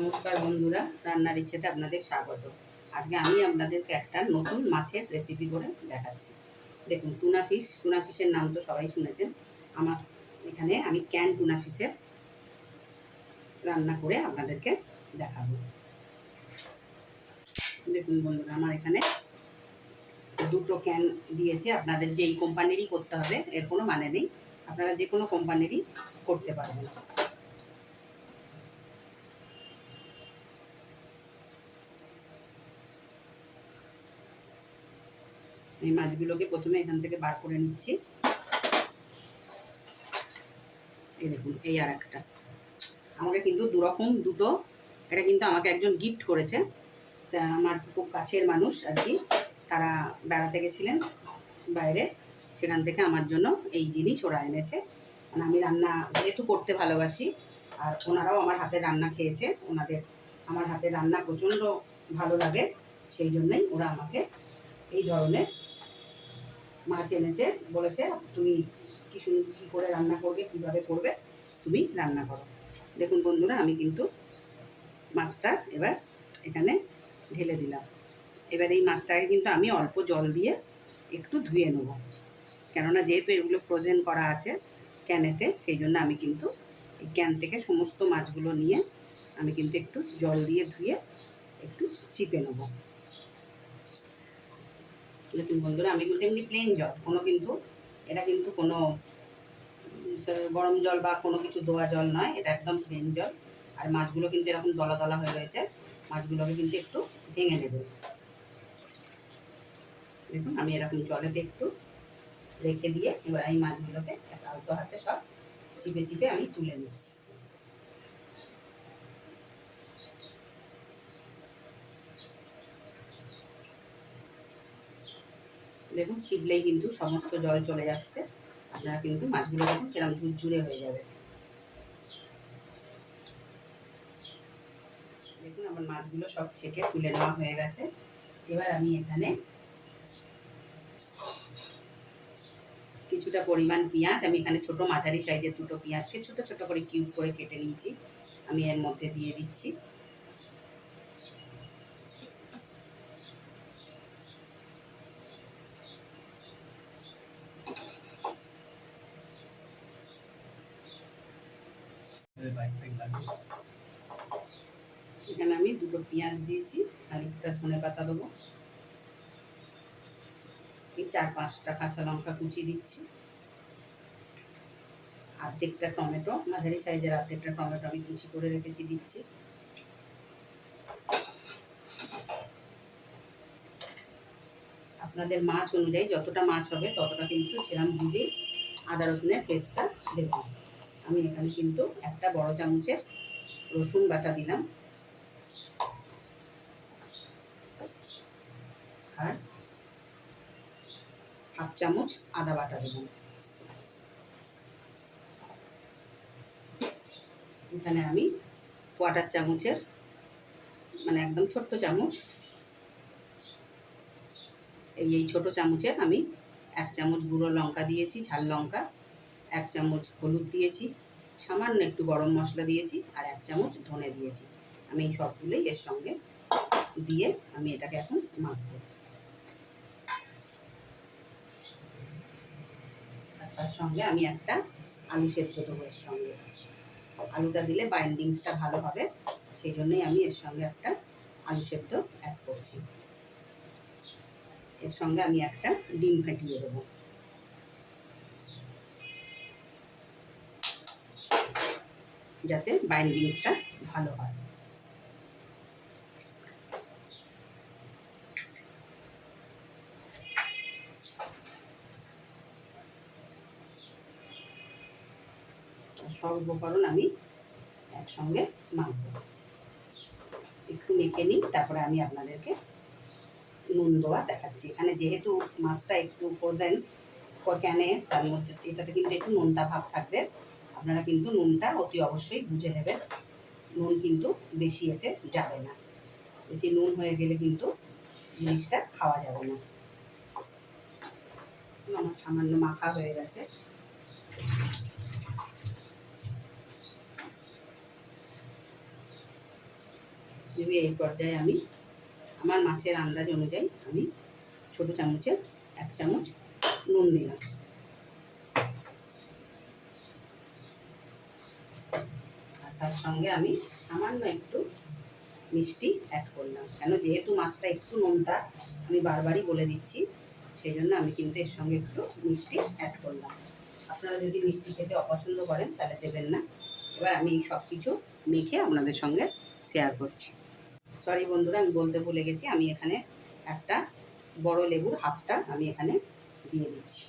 নমস্কার বন্ধুরা, রান্নার ইচ্ছেতে আপনাদের স্বাগত। আজকে আমি আপনাদেরকে একটা নতুন মাছের রেসিপি করে দেখাচ্ছি। দেখুন, টুনা ফিশের নাম তো সবাই শুনেছেন। আমার এখানে আমি ক্যান টুনা ফিশের রান্না করে আপনাদেরকে দেখাবো। দেখুন বন্ধুরা, আমার এখানে দুটো ক্যান দিয়েছি। আপনাদের যেই কোম্পানিরই করতে হবে এর কোনো মানে নেই, আপনারা যে কোনো কোম্পানিরই করতে পারবেন। এই মাছগুলোকে প্রথমে এখান থেকে বার করে নিচ্ছি। এই দেখুন, এই আর একটা আমাকে কিন্তু দুটো, এটা কিন্তু আমাকে একজন গিফট করেছে। আমার খুব কাছের মানুষ আর কি, তারা বেড়াতে গেছিলেন বাইরে, সেখান থেকে আমার জন্য এই জিনিস ওরা এনেছে। মানে আমি রান্না যেহেতু করতে ভালোবাসি, আর ওনারাও আমার হাতের রান্না খেয়েছে, আমার হাতের রান্না প্রচণ্ড ভালো লাগে, সেই জন্যই ওরা আমাকে এই ধরনের মাছ এনেছে। বলেছে তুমি কী করে রান্না করবে, কীভাবে করবে, তুমি রান্না করো। দেখুন বন্ধুরা, আমি কিন্তু মাছটা এবার এখানে ঢেলে দিলাম। এবার এই মাছটাকে কিন্তু আমি অল্প জল দিয়ে একটু ধুয়ে নেব, কেননা যেহেতু এগুলো ফ্রোজেন করা আছে ক্যানেতে, সেই জন্য আমি কিন্তু এই ক্যান থেকে সমস্ত মাছগুলো নিয়ে আমি কিন্তু একটু জল দিয়ে ধুয়ে একটু চিপে নেব। দেখুন বন্ধুরা, আমি কিন্তু এমনি প্লেন জল, এটা কিন্তু কোনো গরম জল বা কোনো কিছু দেওয়া জল নয়, এটা একদম প্লেন জল। আর মাছগুলো কিন্তু এরকম দলা দলা হয়ে রয়েছে, মাছগুলোকে কিন্তু একটু ভেঙে নেব। দেখুন, আমি এরকম জলেতে একটু রেখে দিয়ে এবার এই মাছগুলোকে আলতো হাতে সব চিপে চিপে আমি তুলে নিচ্ছি। দেখুন, চিপলেই কিন্তু সমস্ত জল চলে যাচ্ছে। আপনারা কিন্তু মাছগুলো দেখুন কিরকম ঝুরঝুরে হয়ে যাবে। দেখুন, আমার মাছগুলো সব ছেঁকে তুলে নেওয়া হয়ে গেছে। এবার আমি এখানে কিছুটা পরিমাণ পেঁয়াজ, আমি এখানে ছোটো মাঝারি সাইজের দুটো পেঁয়াজকে ছোটো ছোটো করে কিউব করে কেটে নিয়েছি, আমি এর মধ্যে দিয়ে দিচ্ছি। এখানে আমি দুটো পেঁয়াজ দিয়েছি, খানিকটা ধনে পাতা দেবো, এই 4-5টা কাঁচা লঙ্কা কুচি দিচ্ছি, অর্ধেকটা টমেটো, মাঝারি সাইজের অর্ধেকটা টমেটো আমি কুচি করে রেখেছি দিচ্ছি। আপনাদের মাছ অনুযায়ী যতটা মাছ হবে ততটা কিন্তু সেরকম বুঝেই আদা রসুনের পেস্টটা দেবেন। আমি এখানে কিন্তু একটা বড় চামচের রসুন বাটা দিলাম, আর 1/2 চামচ আদা বাটা দিলাম। এখানে আমি 1/4 চামচের, মানে একদম ছোট্ট চামচ, এই ছোটো চামচের আমি 1 চামচ গুঁড়ো লঙ্কা দিয়েছি, ঝাল লঙ্কা, 1 চামচ হলুদ দিয়েছি, সামান্য একটু গরম মশলা দিয়েছি, আর 1 চামচ ধনে দিয়েছি। আমি এই সবগুলোই এর সঙ্গে দিয়ে আমি এটাকে এখন মাখব। তার সঙ্গে আমি একটা আলু সেদ্ধ দেবো এর সঙ্গে। আলুটা দিলে বাইন্ডিংসটা ভালো হবে, সেই জন্যই আমি এর সঙ্গে একটা আলু সেদ্ধ অ্যাড করছি। এর সঙ্গে আমি একটা ডিম ফাটিয়ে দেবো, যাতে বাইন্ডিংসটা ভালো হয়। সব উপকরণ আমি একসঙ্গে মাখবো, একটু মেখে নিই, তারপরে আমি আপনাদেরকে নুন দেওয়া দেখাচ্ছি। এখানে যেহেতু মাছটা একটু ফ্রোজেন ক্যানে, তার মধ্যে এটাতে কিন্তু একটু নোনতা ভাব থাকবে। আপনারা কিন্তু নুনটা অতি অবশ্যই বুঝে দেবেন, নুন কিন্তু বেশি এতে যাবে না, বেশি নুন হয়ে গেলে কিন্তু জিনিসটা খাওয়া যাবে না। আমার সামান্য মাখা হয়ে গেছে। এই পর্যায়ে আমি আমার মাছের আন্দাজ অনুযায়ী আমি ছোটো চামচে 1 চামচ নুন দিলাম। আর তার সঙ্গে আমি সামান্য একটু মিষ্টি অ্যাড করলাম, কেন যেহেতু মাছটা একটু নোনতা, আমি বারবারই বলে দিচ্ছি, সেই জন্য আমি কিন্তু এর সঙ্গে একটু মিষ্টি অ্যাড করলাম। আপনারা যদি মিষ্টি খেতে অপছন্দ করেন তাহলে দেবেন না। এবার আমি এই সব কিছু মেখে আপনাদের সঙ্গে শেয়ার করছি। সরি বন্ধুরা, আমি বলতে ভুলে গেছি, আমি এখানে একটা বড় লেবুর হাফটা আমি এখানে দিয়ে দিচ্ছি।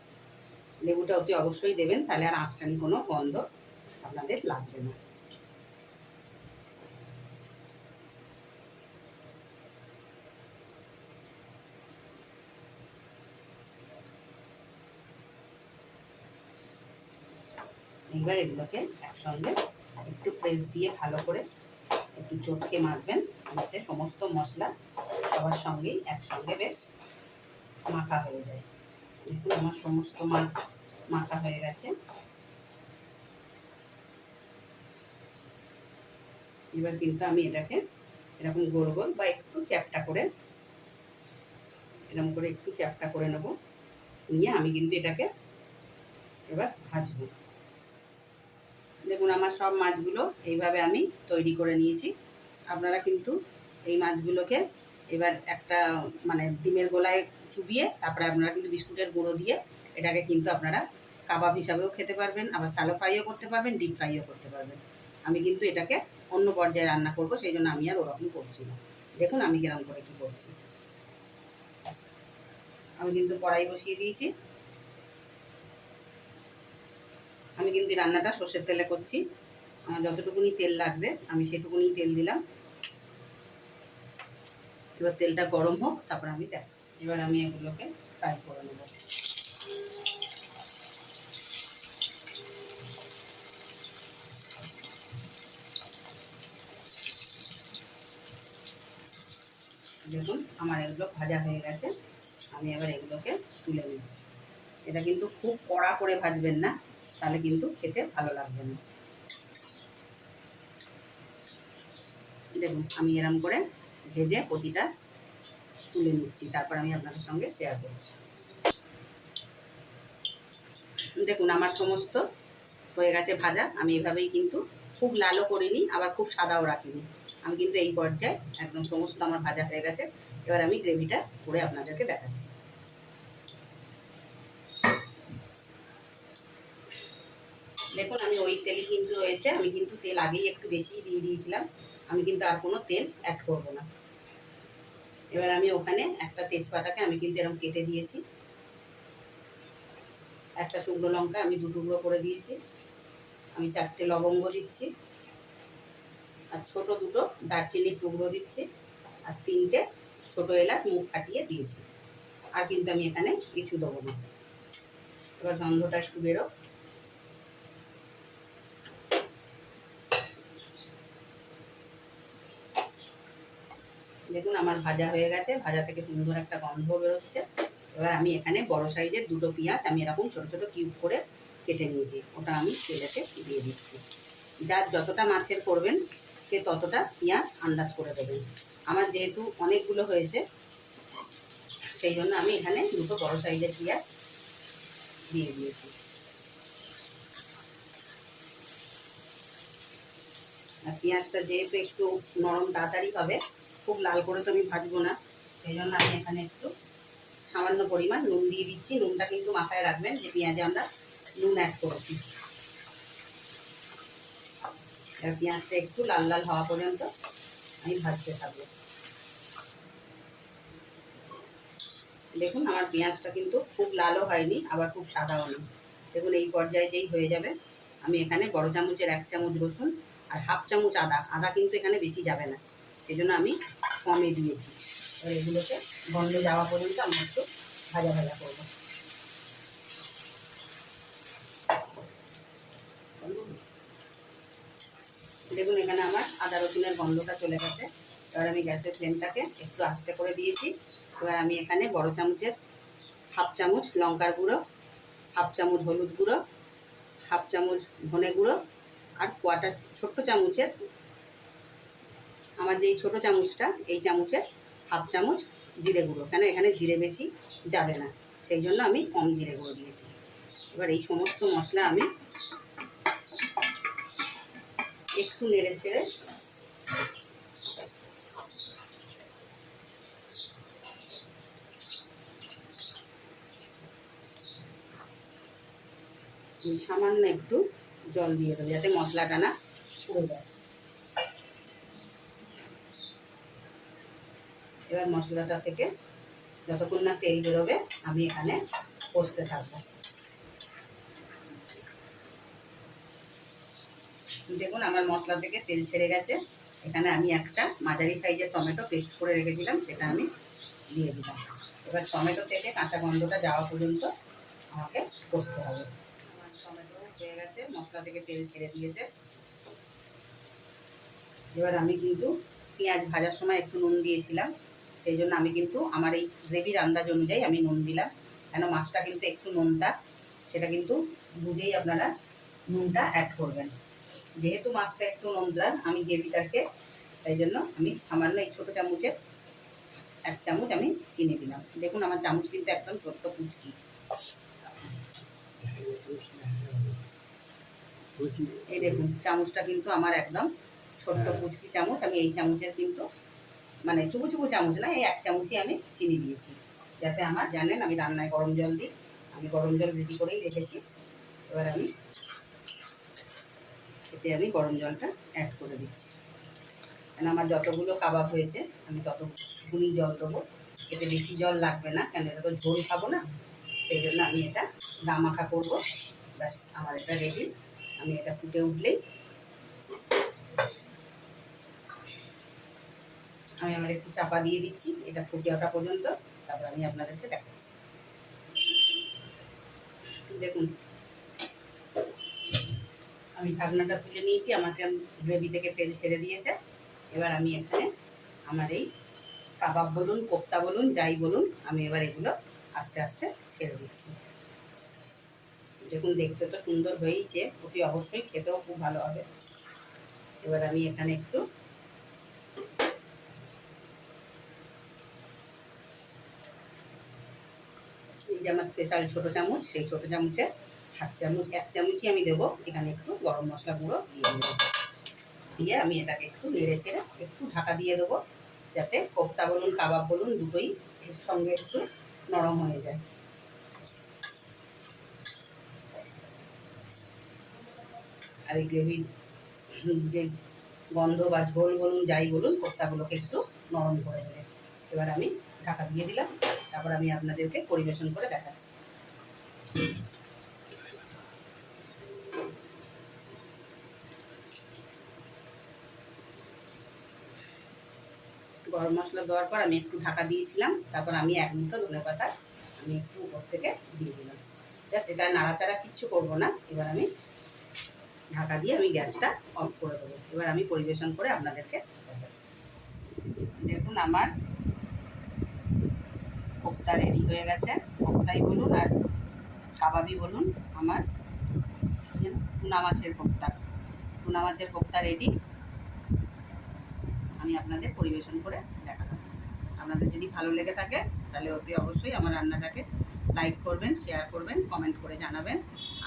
লেবুটা অতি অবশ্যই দেবেন, তাহলে আর আঁচটানি কোনো গন্ধ আপনাদের লাগবে না। এবার এগুলোকে একসঙ্গে একটু প্রেস দিয়ে ভালো করে একটু চটকে মাখবেন, যাতে সমস্ত মশলা সবার সঙ্গেই একসঙ্গে বেশ মাখা হয়ে যায়। দেখুন আমার সমস্ত মাছ মাখা হয়ে গেছে। এবার কিন্তু আমি এটাকে এরকম গোল গোল বা একটু চ্যাপটা করে এরকম করে একটু চ্যাপটা করে নেব, নিয়ে আমি কিন্তু এটাকে এবার ভাজবো। দেখুন আমার সব মাছগুলো এইভাবে আমি তৈরি করে নিয়েছি। আপনারা কিন্তু এই মাছগুলোকে এবার একটা মানে ডিমের গোলায় চুবিয়ে তারপরে আপনারা কিন্তু বিস্কুটের গুঁড়ো দিয়ে এটাকে কিন্তু আপনারা কাবাব হিসাবেও খেতে পারবেন, আবার স্যালো ফ্রাইও করতে পারবেন, ডিপ ফ্রাইও করতে পারবেন। আমি কিন্তু এটাকে অন্য পর্যায়ে রান্না করব, সেই জন্য আমি আর ওরকম করছি না। দেখুন আমি কিরকম করে কী করছি। আমি কিন্তু কড়াই বসিয়ে দিয়েছি। আমি কিন্তু রান্নাটা সর্ষের তেলে করছি। আমার যতটুকুনি তেল লাগবে আমি সেটুকুনি তেল দিলাম। এবার তেলটা গরম হোক, তারপর আমি দেখাচ্ছি। এবার আমি এগুলোকে ফ্রাই করে নেব। দেখুন আমার এগুলো ভাজা হয়ে গেছে, আমি এবার এগুলোকে তুলে নিচ্ছি। এটা কিন্তু খুব কড়া করে ভাজবেন না, তাহলে কিন্তু খেতে ভালো লাগবে না। দেখুন আমি এরম করে ভেজে প্রতিটা তুলে নিচ্ছি, তারপর আমি আপনাদের সঙ্গে শেয়ার করছি। দেখুন আমার সমস্ত হয়ে গেছে ভাজা। আমি এভাবেই কিন্তু খুব লালও করিনি, আবার খুব সাদাও রাখিনি। আমি কিন্তু এই পর্যায়ে একদম সমস্ত আমার ভাজা হয়ে গেছে। এবার আমি গ্রেভিটা করে আপনাদেরকে দেখাচ্ছি। দেখুন আমি ওই তেলই কিন্তু রয়েছে, আমি কিন্তু তেল আগেই একটু বেশিই দিয়ে দিয়েছিলাম, আমি কিন্তু আর কোনো তেল অ্যাড করব না। এবার আমি ওখানে একটা তেজপাতাকে আমি কিন্তু এরকম কেটে দিয়েছি, একটা শুকনো লঙ্কা আমি 2 টুকরো করে দিয়েছি, আমি 4টে লবঙ্গ দিচ্ছি, আর ছোট 2টো দারচিনির টুকরো দিচ্ছি, আর 3টে ছোটো এলাচ মুখ ফাটিয়ে দিয়েছি। আর কিন্তু আমি এখানে কিছু দেবো না। এবার গন্ধটা একটু বেরো। দেখুন আমার ভাজা হয়ে গেছে, ভাজা থেকে সুন্দর একটা গন্ধ বেরোচ্ছে। এবার আমি এখানে বড় সাইজের 2টো পেঁয়াজ আমি এরকম ছোটো ছোটো কিউব করে কেটে নিয়েছি, ওটা আমি তেলেতে দিয়ে দিচ্ছি। যার যতটা মাছের করবেন সে ততটা পেঁয়াজ আন্দাজ করে দেবেন। আমার যেহেতু অনেকগুলো হয়েছে, সেই জন্য আমি এখানে 2টো বড় সাইজের পেঁয়াজ দিয়ে দিয়েছি। আর পেঁয়াজটা যেহেতু একটু নরম তাড়াতাড়ি হবে, খুব লাল করে তো আমি ভাজবো না, সেই জন্য আমি এখানে একটু সামান্য পরিমাণ নুন দিয়ে দিচ্ছি। নুনটা কিন্তু মাথায় রাখবেন যে পেঁয়াজে আমরা নুন অ্যাড করেছি। এবার পেঁয়াজটা একটু লাল লাল হওয়া পর্যন্ত আমি ভাজতে থাকবো। দেখুন আমার পেঁয়াজটা কিন্তু খুব লালও হয়নি, আবার খুব সাদাও নেই। দেখুন এই পর্যায়ে যেই হয়ে যাবে, আমি এখানে বড় চামচের 1 চামচ রসুন আর হাফ চামচ আদা, আদা কিন্তু এখানে বেশি যাবে না, সেই জন্য আমি কমে দিয়েছি। এবার এগুলোকে গন্ধ যাওয়া পর্যন্ত আমি একটু ভাজা ভাজা করবো। দেখুন এখানে আমার আদা রসুনের গন্ধটা চলে গেছে। এবার আমি গ্যাসের ফ্লেমটাকে একটু আস্তে করে দিয়েছি। এবার আমি এখানে বড় চামচের হাফ চামচ লঙ্কার গুঁড়ো, হাফ চামচ হলুদ গুঁড়ো, হাফ চামচ ধনে গুঁড়ো, আর ছোট্ট চামচের আমার যে এই ছোটো চামচটা, এই চামচের হাফ চামচ জিরে গুঁড়ো, কেন এখানে জিরে বেশি যাবে না, সেই জন্য আমি কম জিরে গুঁড়ো দিয়েছি। এবার এই সমস্ত মশলা আমি একটু নেড়ে ছেড়ে সামান্য একটু জল দিয়ে দেবো যাতে মশলাটা না পুড়ে যায়। এবার মশলাটা থেকে যতক্ষণ না তেল বেরোবে আমি এখানে কষতে থাকবো। দেখুন আমার মশলা থেকে তেল ছেড়ে গেছে। এখানে আমি একটা মাঝারি সাইজের টমেটো পেস্ট করে রেখেছিলাম, সেটা আমি দিয়ে দিলাম। এবার টমেটো থেকে কাঁচা গন্ধটা যাওয়া পর্যন্ত আমাকে কষতে হবে। আমার টমেটো হয়ে গেছে, মশলা থেকে তেল ছেড়ে দিয়েছে। এবার আমি কিন্তু পেঁয়াজ ভাজার সময় একটু নুন দিয়েছিলাম, সেই জন্য আমি কিন্তু আমার এই গ্রেভির আন্দাজ অনুযায়ী আমি নুন দিলাম, কেন মাছটা কিন্তু একটু নুনটা, সেটা কিন্তু বুঝেই আপনারা নুনটা অ্যাড করবেন। যেহেতু মাছটা একটু নোনতা আমি গ্রেভিটাকে, তাই জন্য আমি সামান্য এই ছোটো চামচের 1 চামচ আমি চিনি দিলাম। দেখুন আমার চামচ কিন্তু একদম ছোট্ট কুচকি, এই দেখুন চামচটা কিন্তু আমার একদম ছোট্ট কুচকি চামচ। আমি এই চামচের কিন্তু মানে চুবু চুবু চামচ না, এই 1 চামচই আমি চিনি দিয়েছি, যাতে আমার জানেন আমি রান্নায় গরম জল দিই, আমি গরম জল রেডি করেই রেখেছি। এবার আমি এতে আমি গরম জলটা অ্যাড করে দিচ্ছি, কেন আমার যতগুলো কাবাব হয়েছে আমি ততগুলি জল দেবো, এতে বেশি জল লাগবে না, কেন এটা তো ঝোল খাবো না, সেই জন্য আমি এটা গামাখা করবো। ব্যাস আমার এটা রেডি। আমি এটা ফুটে উঠলেই আমি আমার একটু চাপা দিয়ে দিচ্ছি, এটা ফুটে ওঠা পর্যন্ত, তারপর আমি আপনাদেরকে দেখাচ্ছি। দেখুন আমি ঢাকনাটা তুলে নিয়েছি, আমাকে গ্রেভি থেকে তেল ছেড়ে দিয়েছে। এবার আমি এখানে আমার এই কাবাব বলুন, কোপ্তা বলুন, যাই বলুন, আমি এবার এগুলো আস্তে আস্তে ছেড়ে দিচ্ছি। দেখুন দেখতে তো সুন্দর হয়েইছে, অতি অবশ্যই খেতেও খুব ভালো হবে। এবার আমি এখানে একটু এই যে আমার স্পেশাল ছোটো চামচ, সেই ছোটো চামচে 1 চামচই আমি দেবো, এখানে একটু গরম মশলা গুঁড়ো দিয়ে দেবো, দিয়ে আমি এটাকে একটু নেড়ে ছেড়ে একটু ঢাকা দিয়ে দেবো, যাতে কোপ্তা বলুন কাবাব বলুন দুটোই এর সঙ্গে একটু নরম হয়ে যায়। আর এই গ্রেভির যে গন্ধ বা ঝোল বলুন যাই বলুন, কোপ্তাগুলোকে একটু নরম করে দেবে। এবার আমি ঢাকা দিয়ে দিলাম, তারপর আমি আপনাদেরকে পরিবেশন করে দেখাচ্ছি। গরম মশলা দেওয়ার পর আমি একটু ঢাকা দিয়েছিলাম, তারপর আমি 1 মুঠো ধনেপাতা আমি একটু উপর থেকে দিয়ে দিলাম। জাস্ট এটা নাড়াচাড়া কিচ্ছু করবো না। এবার আমি ঢাকা দিয়ে আমি গ্যাসটা অফ করে দেবো। এবার আমি পরিবেশন করে আপনাদেরকে দেখাচ্ছি। দেখুন আমার কোপ্তা রেডি হয়ে গেছে, কোপ্তাই বলুন আর কাবাবই বলুন, আমার টুনা মাছের কোপ্তা রেডি। আমি আপনাদের পরিবেশন করে দেখালাম। আপনাদের যদি ভালো লেগে থাকে তাহলে অতি অবশ্যই আমার রান্নাটাকে লাইক করবেন, শেয়ার করবেন, কমেন্ট করে জানাবেন,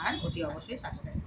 আর অতি অবশ্যই সাবস্ক্রাইব